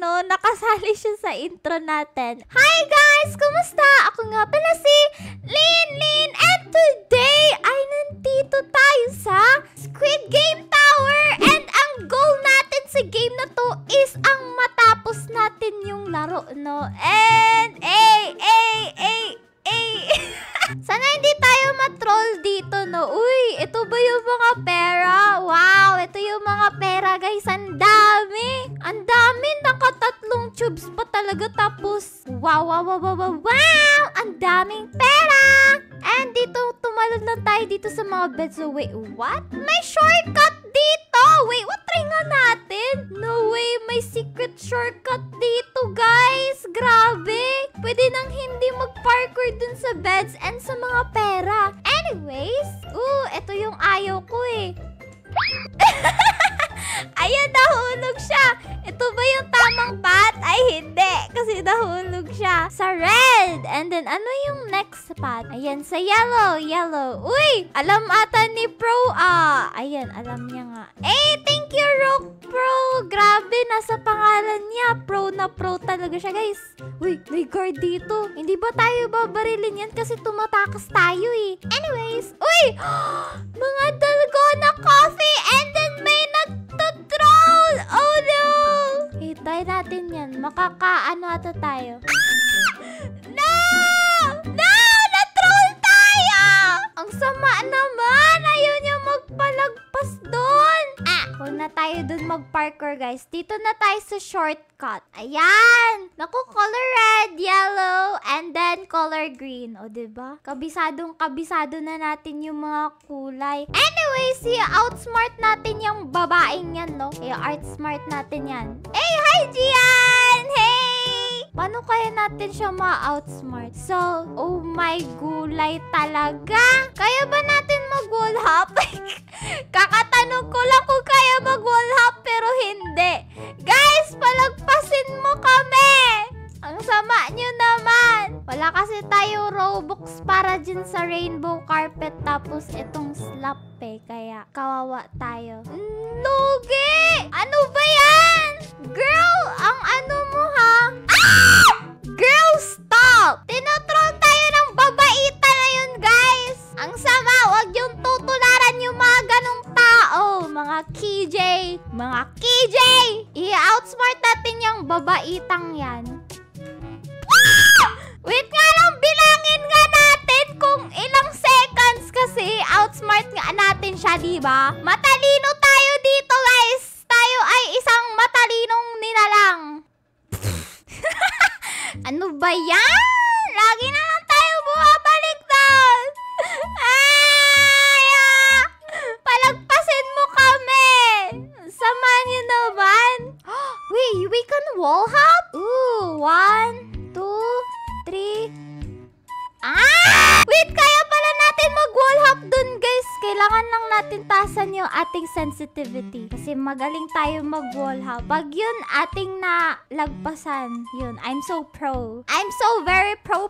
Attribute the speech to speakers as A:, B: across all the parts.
A: no? Nakasali siya sa intro natin. Hi guys! Kumusta? Ako nga pala si Lin. And today ay nandito tayo sa Squid Game Tower. And ang goal natin sa game na to is ang matapos natin yung laro, no? And, sana hindi tayo matroll dito, no? Uy, ito ba yung mga pera? Wow, ito yung mga pera, guys. Ang dami. Ang dami. Nakatatlong tubes pa talaga. Tapos, wow. Ang daming pera. And dito, tumalon lang tayo dito sa mga beds. So, wait, what? May shortcut dito. Wait, what? Try nga natin. No way, may secret shortcut dito, guys. Grabe. Pwede nang hindi mag-parkour dun sa beds and sa mga pera. Anyways, ito yung ayaw ko eh. Ayan, nahulog siya. Ito ba yung tamang path? Ay, hindi. Kasi nahulog siya sa red. And then, ano yung next path? Ayan, sa yellow. Uy, alam ata ni Pro. Ayan, alam niya nga. Thank you, Rock Pro. Grabe, nasa pangalan niya. Pro na pro talaga siya, guys. Uy, may guard dito. Hindi ba tayo babarilin yan kasi tumatakas tayo eh. Anyways, uy! Mga dalgona coffee and then may nagtutroll! Oh no! Try natin yan. Makakaano ata tayo. No! Natroll tayo! Ang sama naman! Ayaw niya magpalagpas doon. Huwag na tayo doon mag-parkour, guys. Dito na tayo sa shortcut. Ayan! Naku, color red, yellow, and then color green. O, diba? Kabisado na natin yung mga kulay. Anyways, outsmart natin yung babaeng yan, no? Outsmart natin yan. Hi, Gian! Hey! Paano kaya natin siya ma-outsmart? So, oh my gulay talaga. Kaya ba natin mag-wall hop? Kakatanong ko lang kung kaya mag-wall hop pero hindi. Guys, palagpasin mo kami! Ang sama nyo naman. Wala kasi tayo Robux para dyan sa rainbow carpet tapos itong slap eh. Kaya kawawa tayo. Lugi! Ano ba yan? Girl, ang ano mo ha? Girl, stop! Tinotroll tayo ng babaita na yun, guys. Ang sama, wag yung tutularan yung mga ganong tao. Mga KJ. I-outsmart natin yung babaitang yan. Wait nga lang, bilangin nga natin kung ilang seconds kasi outsmart nga natin siya, diba? Matalino tayo dito, guys. Tayo ay isang matalinong nilalang. Ano ba yan? Lagi na lang tayo bumabalik doon. Palagpasin mo kami. Sama niyo naman. Wait, we can wall hop? 1, 2, 3. Wait, kaya pala natin mag-wall hop dun, guys. Kailangan lang natin taasan yung ating sensitivity. Kasi magaling tayo mag-wall hop. Pag yun ating nalagpasan, yun, I'm so pro. I'm so very pro.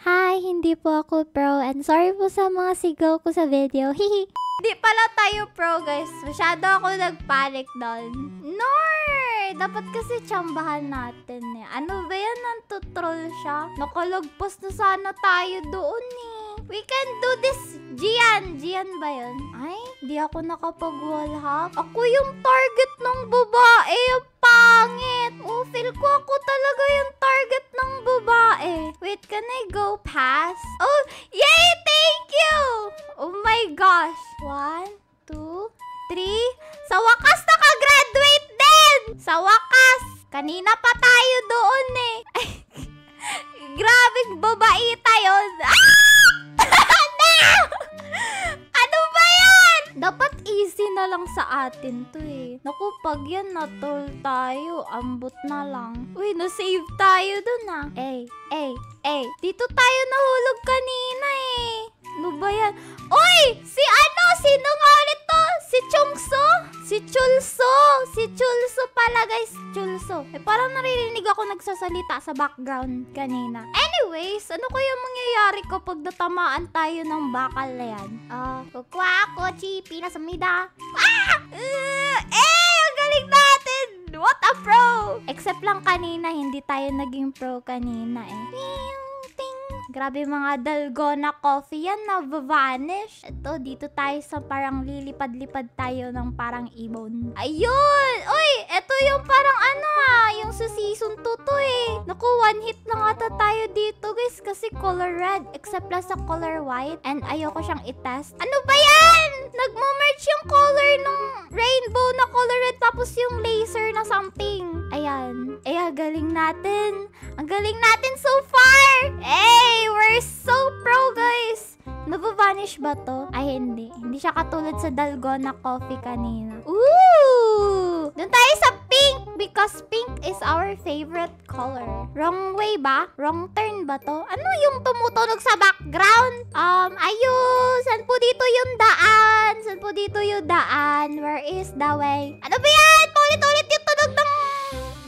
A: Hi, hindi po ako pro. And sorry po sa mga sigaw ko sa video. Hihi. Hindi pala tayo pro, guys. Masyado ako nagpanic doon. Dapat kasi tsambahan natin eh. Ano ba yan? Nantutroll siya? Nakalagpas na sana tayo doon eh. We can do this. Gian ba yun? Ay, di ako nakapag-wall hop. Ako yung target ng babae. Ang pangit. Feel ko ako talaga yung target ng babae. Wait, can I go past? Oh, yay! Thank you! Oh my gosh. 1, 2, 3. Sa wakas nakagraduate din! Sa wakas! Kanina pa tayo doon eh. Grabing babaita yun. Ano ba yan? Dapat easy na lang sa atin to eh. Naku, pag yan na-troll tayo, ambot na lang. Uy, na-save tayo dun ah. Dito tayo nahulog kanina eh. Ano ba yan? Uy! Sino nga ulit to? Si Chungso? Si Chulso pala, guys. Chulso. Parang naririnig ako nagsasalita sa background kanina. Anyways, ano kaya mangyayari kapag natamaan tayo ng bakal na yan? Kukuha ako, chipi na samida. Ang pro! Except lang kanina, hindi tayo naging pro kanina eh. Grabe mga dalgona coffee yan, na-vanish. Ito, dito tayo sa parang lilipad-lipad tayo ng parang ibon. Ayun! Uy! Ito yung parang yung sa season 2 to eh. Naku, one hit lang ata tayo dito guys kasi color red. Except lang sa color white. And ayoko siyang itest. Ano ba yan? Nagmo-merge yung color ng rainbow na color red tapos yung laser na something. Ayan. Galing natin. Ang galing natin so far! Hey! We're so pro, guys! Nabavanish ba to? Ay, hindi. Hindi siya katulad sa dalgona coffee kanina. Ooh! Doon tayo sa pink because pink is our favorite color. Wrong way ba? Wrong turn ba to? Ano yung tumutunog sa background? Ayun! Saan po dito yung daan? Saan po dito yung daan? Where is the way? Ano ba yan? Paulit-ulit yung tunog ng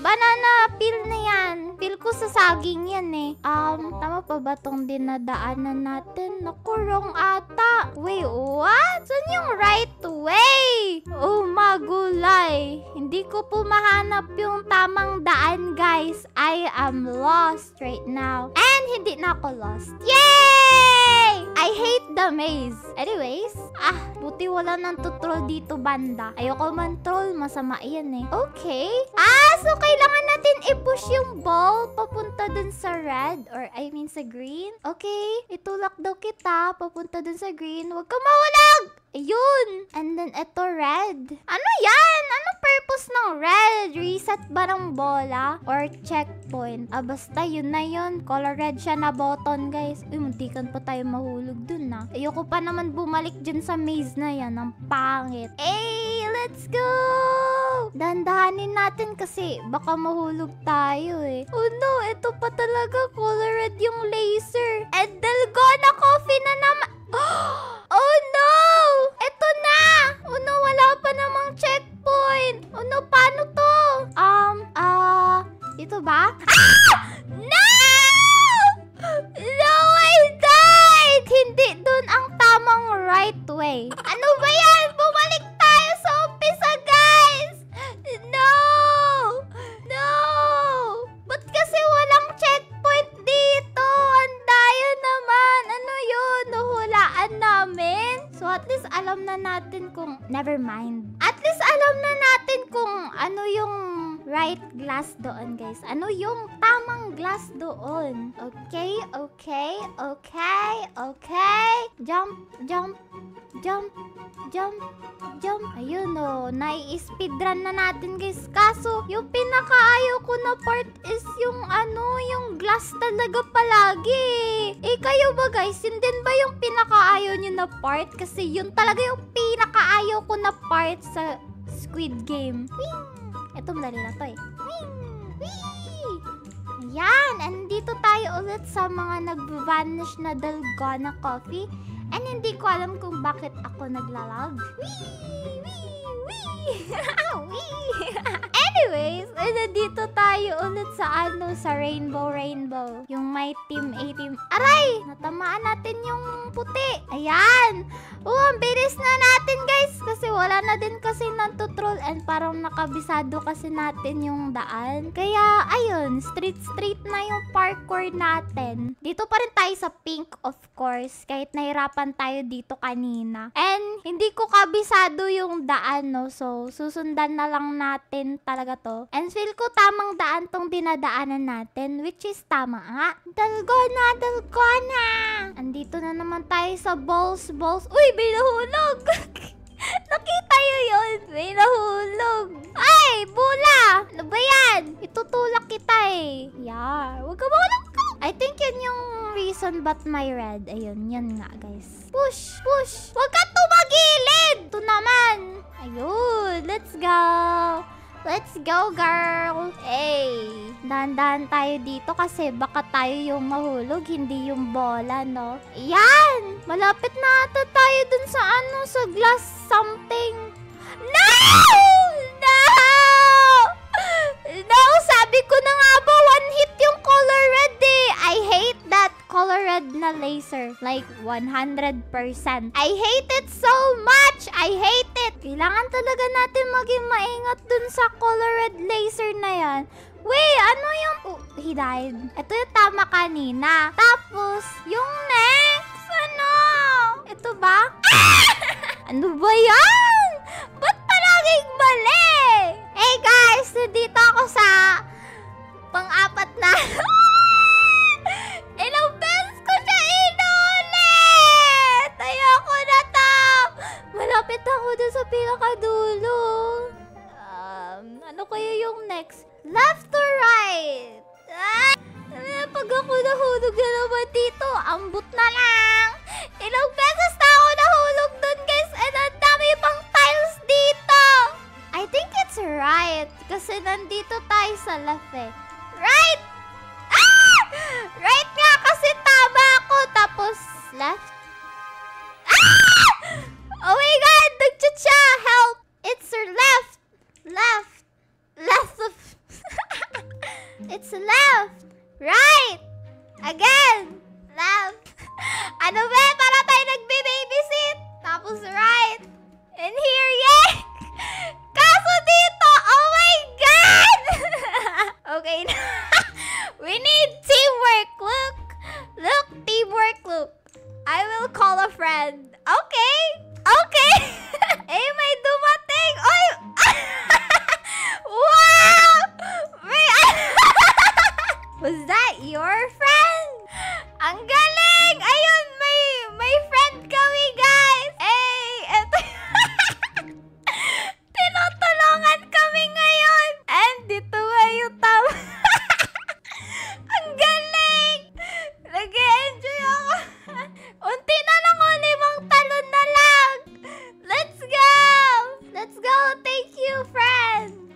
A: banana peel na yan. Peel ko sa saging yan eh. Tama pa ba tong dinadaanan natin? Naku, wrong ata. Wait, what? Saan yung right way? Oh, magulay. Hindi ko po mahanap yung tamang daan, guys. I am lost right now. And hindi na ako lost. Yay! I hate the maze. Anyways, buti wala nang tutrol dito banda. Ayoko man troll, masama yan eh. Okay. So kailangan natin i-push yung ball papunta dun sa red or I mean sa green. Okay, itulak daw kita papunta dun sa green. Huwag ka mawala! Ayun! And then ito red. Ano yan? Anong purpose ng red? Reset ba ng bola? Or checkpoint? Basta yun na yun. Color red siya na button, guys. Uy, muntikan pa tayo mahulog dun na. Ayoko pa naman bumalik dyan sa maze na yan. Ang pangit. Hey, let's go! Dandahanin natin kasi baka mahulog tayo eh. Oh no, ito pa talaga. Color red yung laser. And dalgona coffee na naman. Oh no! Eto na! Oh no, wala pa namang checkpoint. Oh no, paano to? Dito ba? No! No, I died! Hindi dun ang tamang right way. Ano ba yan? Bumalik tayo sa umpisa, guys! No! No! Ba't kasi walang checkpoint dito? Ang dayo naman. Ano yun? Nahulaan namin? So at least alam na natin kung... Never mind. At least alam na natin kung ano yung right glass doon, guys. Ano yung tamang glass doon? Okay, okay, okay, okay. Jump, jump, jump, jump, jump. Ayun o, nai-speedrun na natin, guys. Kaso, yung pinakaayaw ko na part is yung yung glass talaga palagi. Kayo ba, guys? Yun din ba yung pinakaayaw nyo na part? Kasi yun talaga yung pinakaayaw ko na part sa Squid Game. Ito madali na to eh. Ayan, andito tayo ulit sa mga nag-vanish na dalgona coffee. And hindi ko alam kung bakit ako naglalag. Anyways, nandito tayo ulit sa sa rainbow. Yung may team A team. Aray! Natamaan natin yung puti. Ayan! Ang bilis na natin, guys. Kasi wala na din kasi natutrol and parang nakabisado kasi natin yung daan. Kaya, ayun, street na yung parkour natin. Dito pa rin tayo sa pink, of course. Kahit nahirapan tayo dito kanina. And, hindi ko kabisado yung daan, no? So, susundan na lang natin talaga to. And feel ko tamang daan tong dinadaanan natin, which is tama nga. Dalgona! Andito na naman tayo sa balls. Uy, may nahulog! Nakita nyo yun? May nahulog. Ay, bula! Ano ba yan? Itutulak kita eh. Yeah, huwag ka mahulog ko. I think yun yung reason but my red. Ayun, yan nga, guys. Push! Huwag ka tumagilid! Ito naman. Ayun, let's go. Let's go, girl! Hey! Dahan-dahan tayo dito kasi baka tayo yung mahulog, hindi yung bola, no? Yan! Malapit na ata tayo dun sa sa glass something. No! No! No! Sabi ko na nga ba, one hit yung color red eh! I hate that color red na laser. color. Like, 100%. I hate it so much! I hate it! Kailangan talaga natin maging maingat dun sa color red laser na yan. Wait, ano yung... Oh, he died. Ito yung tama kanina. Tapos, yung next, ano? Ito ba? Ano ba yan? Ba't palaging mali? Hey guys, nandito ako sa pang-apat na... Ilang beses ko siya inulit! Ayoko na to! Malapit ako dun sa pinakadulo. Ano kaya yung next? Left or right? Pag ako nahulog na naman dito, ambot na lang. Ilang beses na ako nahulog dun, guys. And ang dami pang tiles dito. I think it's right. Kasi nandito tayo sa left eh. Right! Ah! Right nga kasi tama ako. Tapos left. Ah! Oh my God! Nag-chat siya! Help! It's left! Left! Left of... It's left! Right! Again! Left! Ano ba? Para tayo nagbe-babysit! Tapos right! And here, yay! Kaso dito! Oh my God! Okay na. We need teamwork! Look! Look! Teamwork! Look! I will call a friend. Okay! Okay! Eh, may dumating! Oy! Wow! Was that your friend? Ang galing! Ayun, may friend kami, guys! Hey, eto. Tinutulungan kami ngayon! And dito nga yung tama. Ang galing! Nag-e-enjoy ako. Unti na lang o, 5 talon na lang! Let's go! Let's go! Thank you, friend!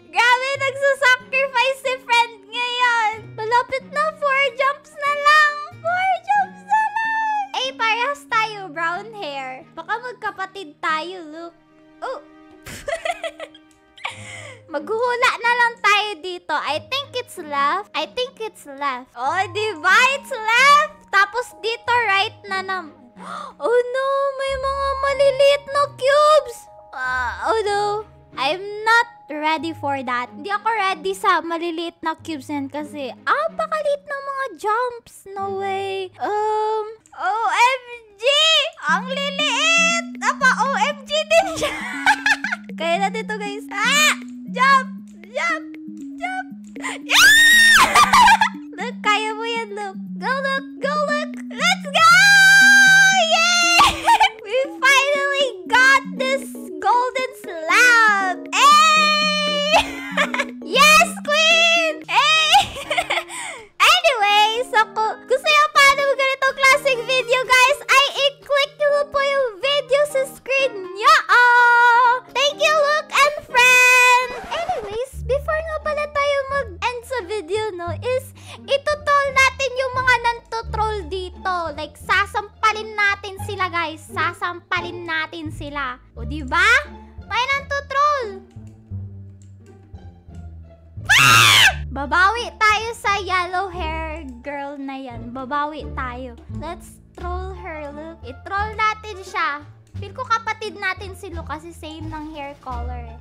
A: Grabe, nagsasacrifice si friend ngayon. Malapit na, 4 jumps na lang. 4 jumps na lang. Eh, parehas tayo, brown hair. Baka magkapatid tayo, look. Oh. Maghuhula na lang tayo dito. I think it's left. I think it's left. Oh, diba? It's left. Tapos dito, right na naman. Oh no, may mga maliliit na cubes. Oh no. I'm not ready for that. Hindi ako ready sa maliliit na cubes yan kasi pakaliit na mga jumps. No way. OMG! Ang liliit! OMG din siya. Kaya natin ito, guys. Jump! Jump! Jump! Yeah! Look, kaya mo yan, look. Go, look! Go, look! Let's go! Yay! We finally got this golden slab! Hey! Yes, queen! Hey! Anyway, so kung gusto nyo paano ganitong klaseng video, guys, ay i-click nyo po yung video sa screen nyo. Thank you, Luke and friend! Anyways, before nga pala tayo mag-end sa video, no, is itutol natin yung mga nantutroll dito. Like, sasampalin natin sila, guys. Sasampalin natin sila. O, diba? May nantutroll. Babawi tayo sa yellow hair girl na yan. Babawi tayo. Let's troll her, look. I-troll natin siya. Feel ko kapatid natin si Luke kasi same ng hair color eh.